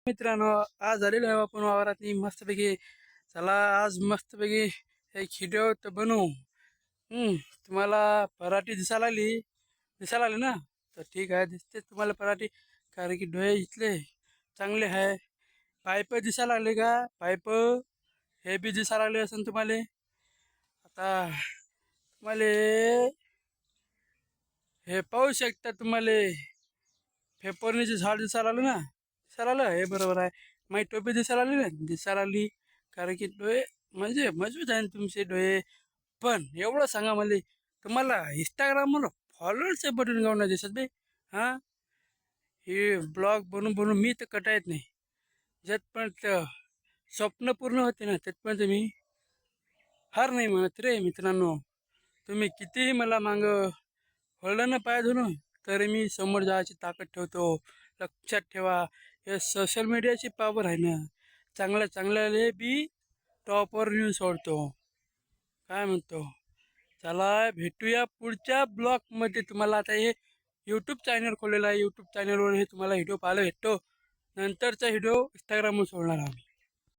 मित्रांनो, आज आलेलो आहे आपण वावरात मस्तपैकी. चला आज मस्तपैकी एक व्हिडिओ तर बनवू. तुम्हाला पराठी दिसायला लागली ना? तर ठीक आहे, दिसते तुम्हाला पराठी, कारण की डोळे इथले चांगले आहे. पाईप दिसायला लागले का? पाईप हे बी दिसायला लागले असेल तुम्हाला. आता तुम्हाला हे पाहू शकता, तुम्हाला पेपरनीचे झाड दिसायला लागलं ना? दिसायला आलं हे बरोबर आहे. माझी टोपी दिसायला लागली ना? दिसायला लागली, कारण की डोळे म्हणजे मजबूत आहे ना तुमचे डोळे. पण एवढं सांगा मला, तुम्हाला इंस्टाग्रामवर फॉलोअरचे बटन गाव नाही दिसत बे? हां, हे ब्लॉग बनवून बनवून मी तर कटा येत नाही. जतपर्यंत स्वप्न पूर्ण होते ना, तिथपर्यंत मी हार नाही म्हणत रे मित्रांनो. तुम्ही कितीही मला मांग वळलं ना पाय धरून, तरी मी समोर जायची ताकद ठेवतो. लक्षात ठेवा, हे सोशल मीडियाची पॉवर आहे ना. चांगल्या चांगल्याले बी टॉपवर नेऊन सोडतो. काय म्हणतो? चला भेटूया पुढच्या ब्लॉगमध्ये. तुम्हाला आता हे यूट्यूब चॅनल खोललेलं आहे. यूट्यूब चॅनलवर हे तुम्हाला व्हिडिओ पाहायला भेटतो. नंतरचा व्हिडिओ इंस्टाग्रामवर सोडणार आम्ही.